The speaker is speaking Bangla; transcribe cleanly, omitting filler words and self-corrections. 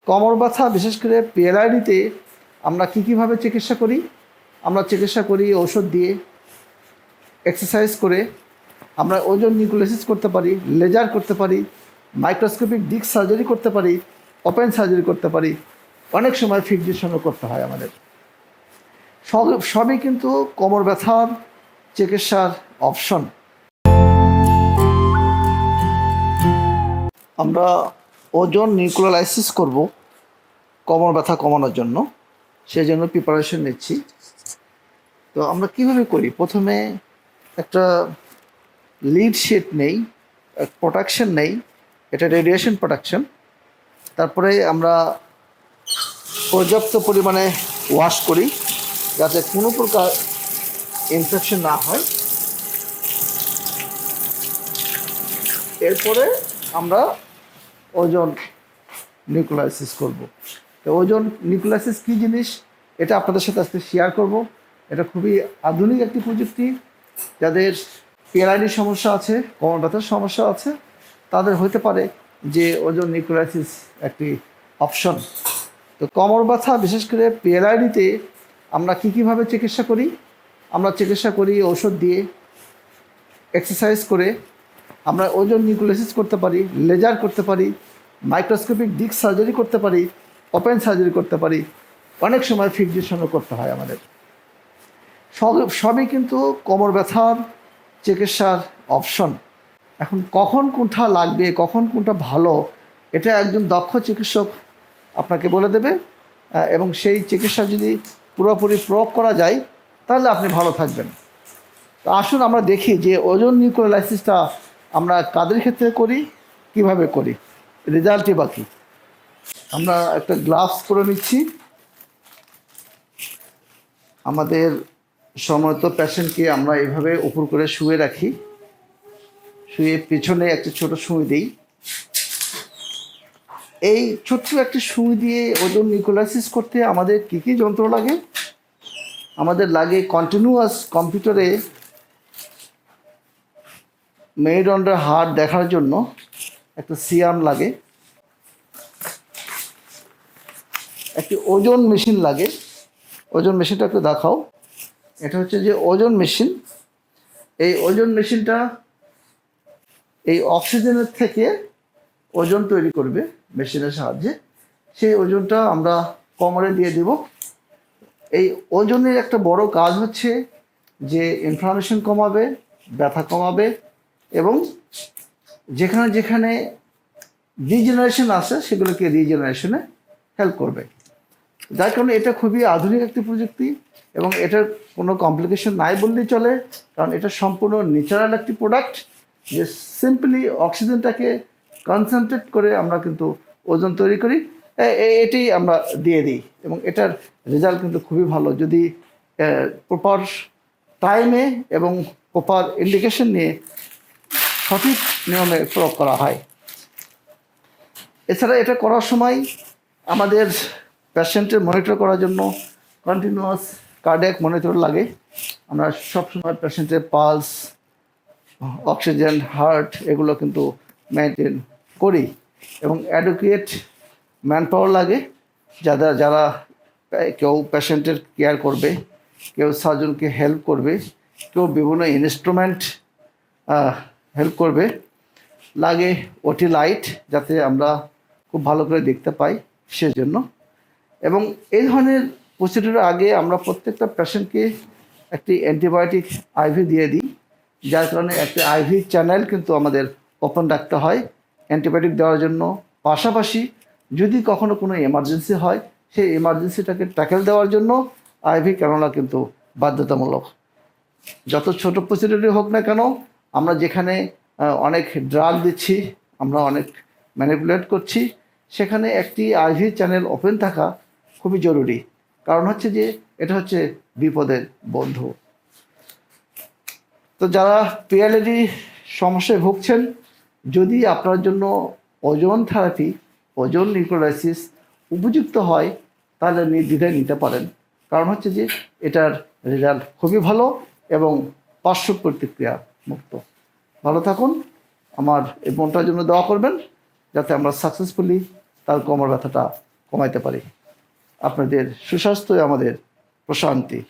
কোমর ব্যথা বিশেষ করে পিএলআইডিতে আমরা কীভাবে চিকিৎসা করি? আমরা চিকিৎসা করি ঔষধ দিয়ে, এক্সারসাইজ করে, আমরা ওজন নিউক্লিওলাইসিস করতে পারি, লেজার করতে পারি, মাইক্রোস্কোপিক ডিস্ক সার্জারি করতে পারি, ওপেন সার্জারি করতে পারি, অনেক সময় ফিক্সেশনও করতে হয় আমাদের। সবই কিন্তু কোমর ব্যথার চিকিৎসার অপশন। আমরা ওজন নিউক্লিওলাইসিস করব কোমর ব্যথা কমানোর জন্য, সেই জন্য প্রিপারেশন নিচ্ছি। তো আমরা কীভাবে করি? প্রথমে একটা লিড শিট নেই, প্রোটেকশন নেই, এটা রেডিয়েশন প্রোটেকশন। তারপরে আমরা পর্যাপ্ত পরিমাণে ওয়াশ করি যাতে কোনো প্রকার ইনফেকশন না হয়। এরপরে আমরা ওজন নিউক্লিওলাইসিস করব। তো ওজন নিউক্লিওলাইসিস কী জিনিস এটা আপনাদের সাথে আজকে শেয়ার করব। এটা খুবই আধুনিক একটি প্রযুক্তি। যাদের পিএলআইডি সমস্যা আছে, কোমর ব্যথার সমস্যা আছে, তাদের হতে পারে যে ওজন নিউক্লিওলাইসিস একটি অপশন। তো কোমর ব্যথা বিশেষ করে পিএলআইডিতে আমরা কীভাবে চিকিৎসা করি? আমরা চিকিৎসা করি ঔষধ দিয়ে, এক্সারসাইজ করে, আমরা ওজন নিউক্লিওলাইসিস করতে পারি, লেজার করতে পারি, মাইক্রোস্কোপিক ডিস্ক সার্জারি করতে পারি, ওপেন সার্জারি করতে পারি, অনেক সময় ফিক্সেশনও করতে হয় আমাদের। সবই কিন্তু কোমর ব্যথার চিকিৎসার অপশন। এখন কখন কোনটা লাগবে, কখন কোনটা ভালো, এটা একজন দক্ষ চিকিৎসক আপনাকে বলে দেবে, এবং সেই চিকিৎসা যদি পুরোপুরি প্রয়োগ করা যায় তাহলে আপনি ভালো থাকবেন। তো আসুন আমরা দেখি যে ওজন নিউক্লিওলাইসিসটা আমরা কাদের ক্ষেত্রে করি, কিভাবে করি, রেজাল্টই বাকি। আমরা একটা গ্লাভস পরে নিচ্ছি। আমাদের সময়ত পেশেন্টকে আমরা এভাবে উপর করে শুয়ে রাখি, শুয়ে পেছনে একটা ছোট সুই দিই। এই ছোট্ট একটা সুই দিয়ে ওজন নিউক্লিওলাইসিস করতে আমাদের কী কী যন্ত্র লাগে? আমাদের লাগে কন্টিনিউয়াস কম্পিউটারে মেরুদণ্ডের হার দেখার জন্য একটা সিয়াম লাগে, একটি ওজন মেশিন লাগে। ওজন মেশিনটা একটু দেখাও। এটা হচ্ছে যে ওজন মেশিন। এই ওজন মেশিনটা এই অক্সিজেনের থেকে ওজন তৈরি করবে মেশিনের সাহায্যে। সেই ওজনটা আমরা কোমরে দিয়ে দেব। এই ওজনের একটা বড় কাজ হচ্ছে যে ইনফ্লামেশন কমাবে, ব্যথা কমাবে, এবং যেখানে যেখানে রিজেনারেশন আছে সেগুলোকে রিজেনারেশনে হেল্প করবে। যার কারণে এটা খুবই আধুনিক একটি প্রযুক্তি, এবং এটার কোনো কমপ্লিকেশন নাই বললেই চলে, কারণ এটা সম্পূর্ণ ন্যাচারাল একটি প্রোডাক্ট, যে সিম্পলি অক্সিজেনটাকে কনসেন্ট্রেট করে আমরা কিন্তু ওজন তৈরি করি। এটি আমরা দিয়ে দিই, এবং এটার রেজাল্ট কিন্তু খুবই ভালো যদি প্রপার টাইমে এবং প্রপার ইন্ডিকেশন নিয়ে সঠিক নিয়মে প্রয়োগ করা হয়। এছাড়া এটা করার সময় আমাদের পেশেন্টের মনিটর করার জন্য কন্টিনিউয়াস কার্ডিয়াক মনিটর লাগে। আমরা সবসময় পেশেন্টের পালস, অক্সিজেন, হার্ট এগুলো কিন্তু মেনটেন করি, এবং অ্যাডুকুয়েট ম্যান পাওয়ার লাগে, যারা কেউ পেশেন্টের কেয়ার করবে, কেউ সার্জনকে হেল্প করবে, কেউ বিভিন্ন ইনস্ট্রুমেন্ট হেল্প করবে। লাগে ওটি লাইট, যাতে আমরা খুব ভালো করে দেখতে পাই সেজন্য। এবং এই ধরনের প্রসিডিউরের আগে আমরা প্রত্যেকটা পেশেন্টকে একটি অ্যান্টিবায়োটিক আইভি দিয়ে দিই, যার কারণে একটা আইভি চ্যানেল কিন্তু আমাদের ওপেন রাখতে হয় অ্যান্টিবায়োটিক দেওয়ার জন্য। পাশাপাশি যদি কখনো কোনো এমার্জেন্সি হয়, সেই এমার্জেন্সিটাকে ট্যাকেল দেওয়ার জন্য আইভি ক্যানোলা কিন্তু বাধ্যতামূলক। যত ছোট প্রসিডিউরই হোক না কেন, আমরা যেখানে অনেক ড্রাগ দিচ্ছি, আমরা অনেক ম্যানিপুলেট করছি, সেখানে একটি আইভি চ্যানেল ওপেন থাকা খুবই জরুরি। কারণ হচ্ছে যে এটা হচ্ছে বিপদের বন্ধু। তো যারা পিএলআইডি সমস্যায় ভুগছেন, যদি আপনার জন্য ওজন থেরাপি, ওজন নিউক্লিওলাইসিস উপযুক্ত হয়, তাহলে নির্দ্বিধায় নিতে পারেন। কারণ হচ্ছে যে এটার রেজাল্ট খুবই ভালো এবং পার্শ্ব প্রতিক্রিয়া মুক্ত। ভালো থাকুন। আমার এই বোনটার জন্য দোয়া করবেন, যাতে আমরা সাকসেসফুলি তার কোমর ব্যথাটা কমাইতে পারি। আপনাদের সুস্বাস্থ্যই আমাদের প্রশান্তি।